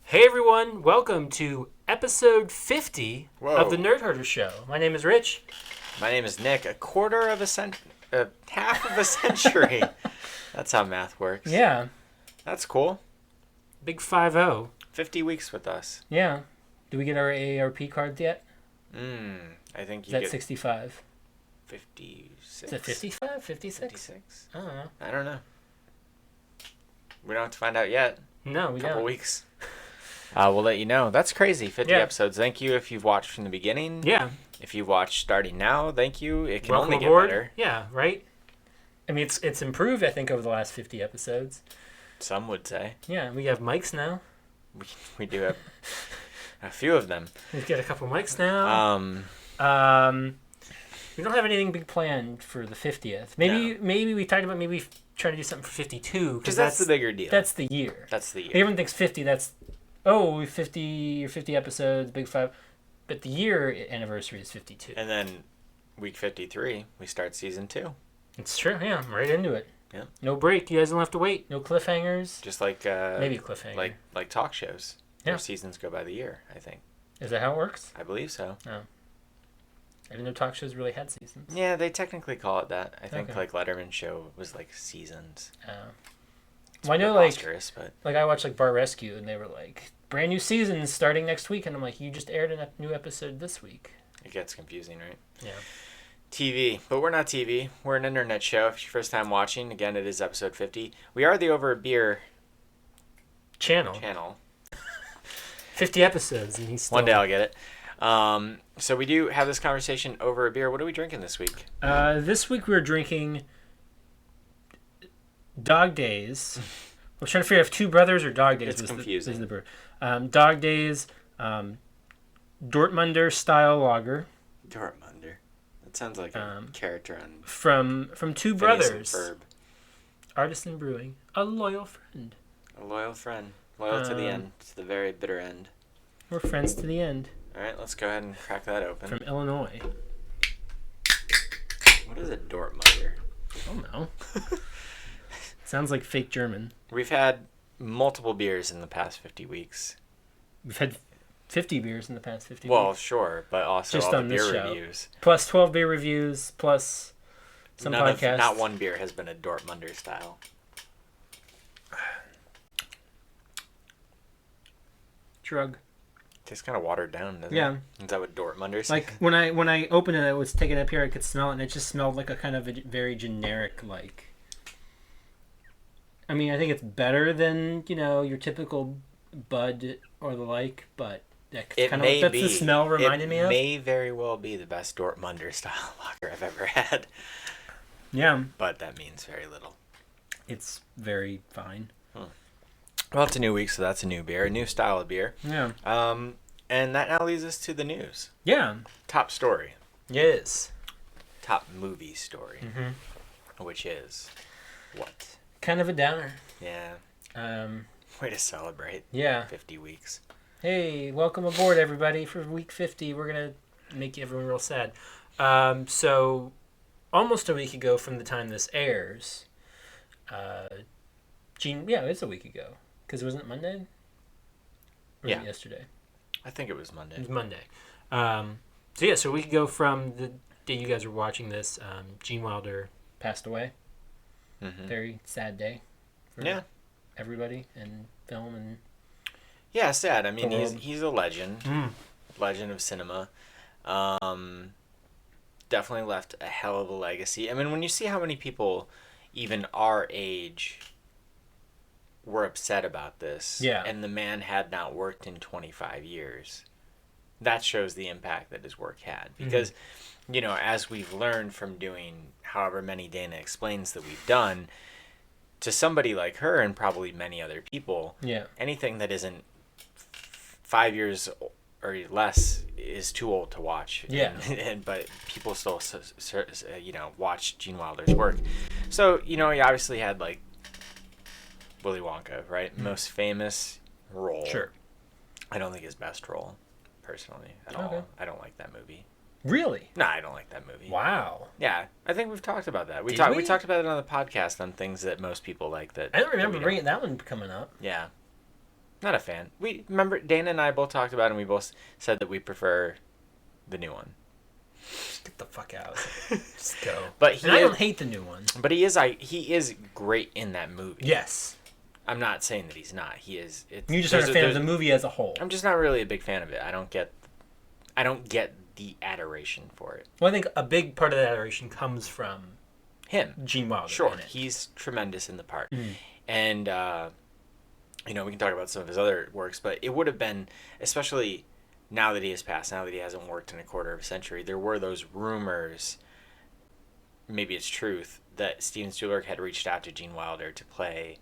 Hey everyone, welcome to episode 50 Whoa. of the Nerd Herder Show. My name is Rich. My name is Nick. Half of a century. That's how math works. Yeah, That's cool. big 5-0. 50 weeks with us. Yeah. Do we get our AARP cards yet? I think Is you that get 65? 56. Is it 55? 56? 56. I don't know. I don't know. We don't have to find out yet. No, we Couple don't. weeks. We'll let you know. That's crazy. 50 Yeah. episodes. Thank you if you've watched from the beginning. Yeah. If you've watched starting now, thank you. It can Welcome only aboard. get better. Yeah, right? I mean, it's improved, I think, over the last 50 episodes. Some would say. Yeah, we have mics now. We do have a few of them. We've got a couple mics now. We don't have anything big planned for the 50th. Maybe we talked about maybe trying to do something for 52. Because that's the bigger deal. That's the year. That's the year. Everyone thinks 50, that's, 50 episodes, big 5. But the year anniversary is 52. And then week 53, we start season 2. It's true, yeah. I'm right into it. Yeah. No break. You guys don't have to wait. No cliffhangers. Just like Maybe a cliffhanger. like talk shows. Yeah. Their seasons go by the year, I think. Is that how it works? I believe so. I didn't know talk shows really had seasons. Yeah, they technically call it that. I think Okay. like Letterman's show was like seasons. Well, I know like but I watched like Bar Rescue and they were like brand new seasons starting next week and I'm like, you just aired a new episode this week. it gets confusing, right? Yeah. TV, but we're not TV. We're an internet show. If it's your first time watching, again, it is episode 50. We are the Over a Beer channel. 50 episodes and he's still... One day I'll get it. So we do have this conversation over a beer. What are we drinking this week? This week we're drinking Dog Days. I was trying to figure out if Two Brothers or Dog Days It's was confusing. the brew. Dog Days, Dortmunder style lager Dortmunder. That sounds like a character on from Two Phineas and Brothers. Ferb. Artisan Brewing, a loyal friend. A loyal friend. Loyal to the end. To the very bitter end. We're friends to the end. All right, let's go ahead and crack that open. From Illinois. What is a Dortmunder? I don't know. Sounds like fake German. We've had multiple beers in the past 50 weeks. We've had 50 beers in the past 50 Well, weeks. sure, but also Just all the on this beer show. reviews. Plus 12 beer reviews, plus some podcasts. Not one beer has been a Dortmunder style. Drug. Tastes kind of watered down, doesn't Yeah. it? Is that what Dortmunders? Like when I opened it, I was taking it up here. I could smell it, and it just smelled like a kind of a very generic like. I mean, I think it's better than your typical Bud or the like, but that's the smell reminded me of. It may very well be the best Dortmunder style lager I've ever had. Yeah, But that means very little. it's very fine. Well, it's a new week, so that's a new beer, a new style of beer. Yeah. And that now leads us to the news. Yeah. Top story. Yes. Top movie story. Mm-hmm. Which is what? Kind of a downer. Yeah. Way to celebrate. Yeah. 50 weeks. Hey, welcome aboard, everybody, for week 50. We're going to make everyone real sad. So, almost a week ago from the time this airs, it's a week ago. Because wasn't it Monday? Or was it yesterday? I think it was Monday. It was Monday. So a week ago from the day you guys were watching this, Gene Wilder passed away. Mm-hmm. Very sad day for everybody in film and yeah, sad. I mean, the world. he's a legend, legend of cinema. Definitely left a hell of a legacy. I mean, when you see how many people, even our age, were upset about this, and the man had not worked in 25 years, that shows the impact that his work had. Because, as we've learned from doing however many Dana Explains that we've done, to somebody like her and probably many other people, anything that isn't 5 years or less is too old to watch. But people still, watch Gene Wilder's work. So, he obviously had, like, Willy Wonka, right? Most famous role. Sure. I don't think his best role, personally, at all. I don't like that movie. Really? No, I don't like that movie. Wow. Yeah, I think we've talked about that. We we talked about it on the podcast on things that most people like. That I don't remember that bringing that one coming up. Yeah. Not a fan. We remember Dana and I both talked about it, and we both said that we prefer the new one. Just get the fuck out. Just go. I don't hate the new one. But he is great in that movie. Yes. I'm not saying that he's not. He is. You just aren't a fan of the movie as a whole. I'm just not really a big fan of it. I don't get the adoration for it. Well, I think a big part of that adoration comes from him, Gene Wilder. Sure, he's tremendous in the part, and we can talk about some of his other works, but it would have been, especially now that he has passed, now that he hasn't worked in a quarter of a century, there were those rumors, maybe it's truth, that Steven Spielberg had reached out to Gene Wilder to play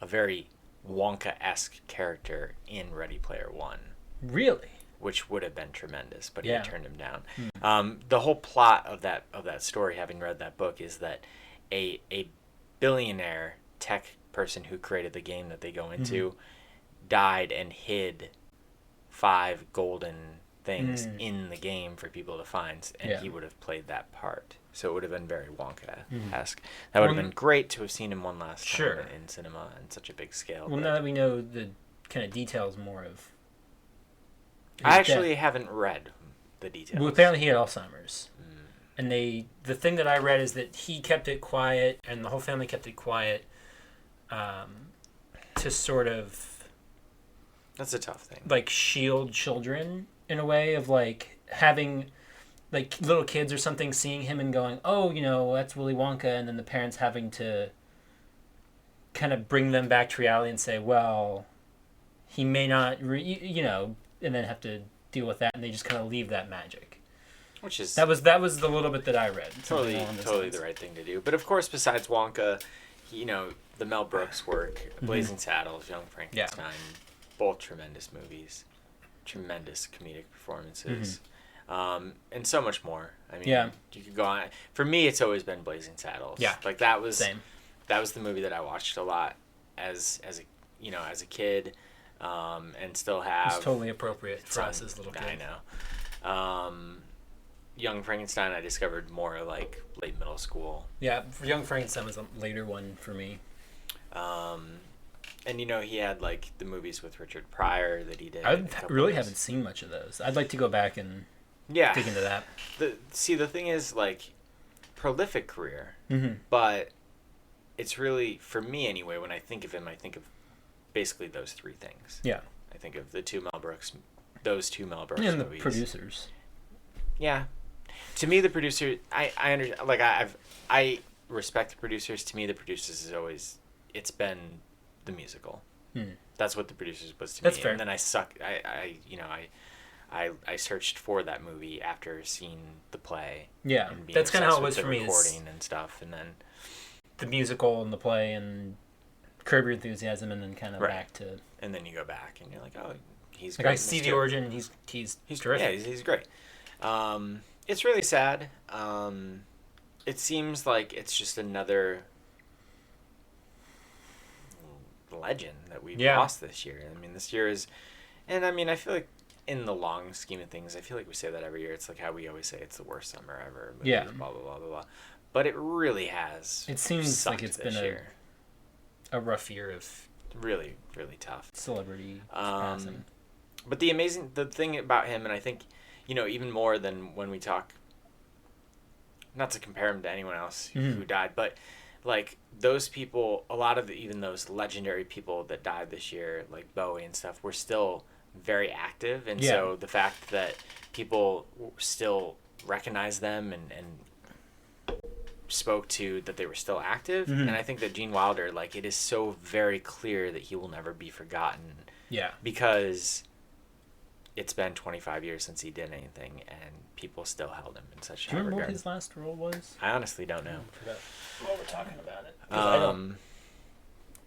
a very Wonka-esque character in Ready Player One. Really? Which would have been tremendous, but he turned him down. The whole plot of that story, having read that book, is that a billionaire tech person who created the game that they go into died and hid 5 golden things in the game for people to find, and he would have played that part. So it would have been very Wonka-esque. That would have been great to have seen him one last time in cinema on such a big scale. Well, now that we know the kind of details more of... I actually haven't read the details. Well, apparently he had Alzheimer's. And the thing that I read is that he kept it quiet, and the whole family kept it quiet to sort of... That's a tough thing. Like, shield children in a way of, like, having... Like, little kids or something seeing him and going, oh, that's Willy Wonka, and then the parents having to kind of bring them back to reality and say, well, he may not, and then have to deal with that, and they just kind of leave that magic. Which is... That was the little bit that I read. Totally the right thing to do. But, of course, besides Wonka, the Mel Brooks work, Blazing Saddles, Young Frankenstein, both tremendous movies, tremendous comedic performances. And so much more. I mean, you could go on. For me, it's always been Blazing Saddles. Yeah, like that was same. That was the movie that I watched a lot as a kid, and still have. It's totally appropriate for us as little kids. I know. Young Frankenstein, I discovered more like late middle school. Yeah, Young Frankenstein was a later one for me. And he had like the movies with Richard Pryor that he did. I really haven't seen much of those. I'd like to go back and dig into that. The thing is, like, prolific career, but it's really, for me anyway, when I think of him, I think of basically those 3 things. Yeah. I think of those two Mel Brooks movies. And the producers. Yeah. To me, the producer, I understand, like, I respect the producers. To me, the producers is always, it's been the musical. That's what the producers was to me. That's fair. And then I searched for that movie after seeing the play. Yeah, that's kind of how it was for me. Recording and stuff, and then the musical and the play and Curb Your Enthusiasm, and then kind of back to. And then you go back and you're like, oh, he's like great. I see the origin. And he's terrific. Yeah, he's great. It's really sad. It seems like it's just another legend that we've lost this year. I mean, this year is, and I mean, I feel like in the long scheme of things, I feel like we say that every year. It's like how we always say it's the worst summer ever. Movies, blah, blah, blah, blah, blah. But it really has. It seems like it's been a rough year of really, really tough celebrity passing. But the thing about him, and I think, even more than when we talk, not to compare him to anyone else who died, but like those people, a lot of even those legendary people that died this year, like Bowie and stuff, were still very active, and so the fact that people still recognize them and spoke to that they were still active, and I think that Gene Wilder, like, it is so very clear that he will never be forgotten. Yeah, because it's been 25 years since he did anything, and people still held him in such high regard. Do you remember what his last role was? I honestly don't know. I forgot while we're talking about it.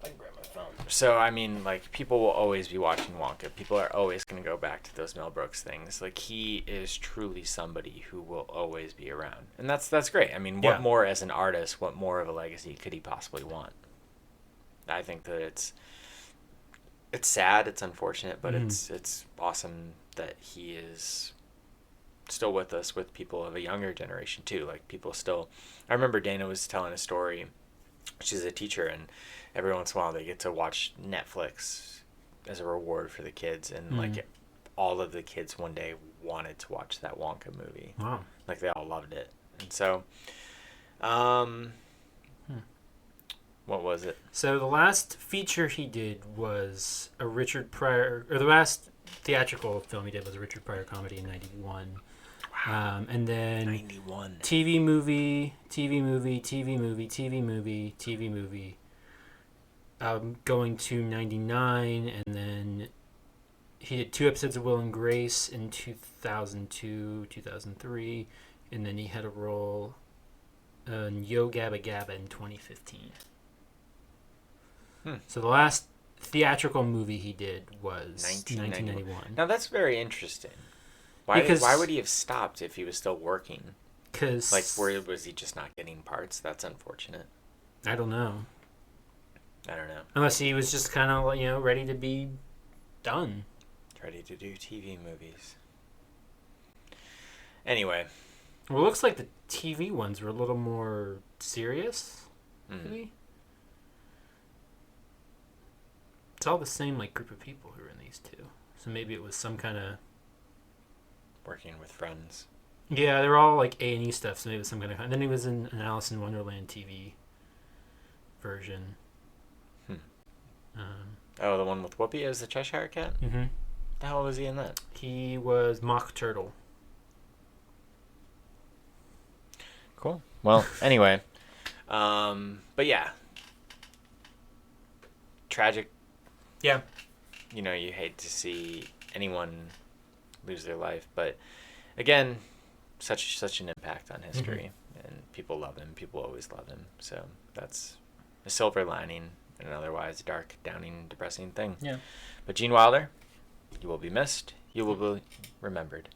I can grab my phone. So, I mean, like, people will always be watching Wonka. People are always going to go back to those Mel Brooks things. Like, he is truly somebody who will always be around. And that's great. I mean, what more as an artist, what more of a legacy could he possibly want? I think that it's sad, it's unfortunate, but it's awesome that he is still with us, with people of a younger generation, too. Like, people still... I remember Dana was telling a story. She's a teacher, and every once in a while they get to watch Netflix as a reward for the kids, and like all of the kids one day wanted to watch that Wonka movie. Wow. Like they all loved it. And so what was it? So the last feature he did was a Richard Pryor, or the last theatrical film he did was a Richard Pryor comedy in 91. Wow. And then 91. TV movie, going to 99, and then he did 2 episodes of Will and Grace in 2002, 2003, and then he had a role in Yo Gabba Gabba in 2015. So the last theatrical movie he did was 1991. Now that's very interesting. Why would he have stopped if he was still working? Because was he just not getting parts? That's unfortunate. I don't know. Unless he was just kind of ready to be done. Ready to do TV movies. Anyway. Well, it looks like the TV ones were a little more serious. Maybe. It's all the same group of people who are in these two. So maybe it was some kind of working with friends. Yeah, they're all A&E stuff. So maybe it was some kind of. And then he was in an Alice in Wonderland TV version. The one with Whoopi as the Cheshire Cat? Mm-hmm. The hell was he in that? He was Mock Turtle. Cool. Well, anyway. But yeah. Tragic. Yeah. You hate to see anyone lose their life, but again, such an impact on history, and people love him. People always love him. So that's a silver lining in an otherwise dark, downing, depressing thing. Yeah. But Gene Wilder, you will be missed. You will be remembered.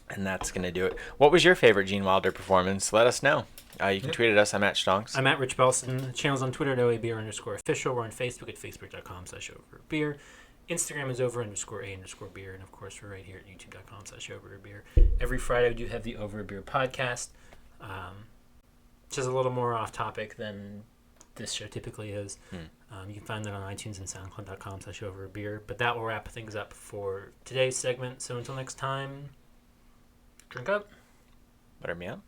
And that's going to do it. What was your favorite Gene Wilder performance? Let us know. You can tweet at us. I'm at Stonks. I'm at Rich Belson. The channel's on Twitter at OABeer_official. We're on Facebook at facebook.com/overbeer. Instagram is over_A_beer. And of course, we're right here at youtube.com/overbeer. Every Friday, we do have the Over a Beer podcast. Which is a little more off topic than this show typically is. You can find that on iTunes and soundcloud.com/overbeer. But that will wrap things up for today's segment. So until next time, drink up. Butter me up.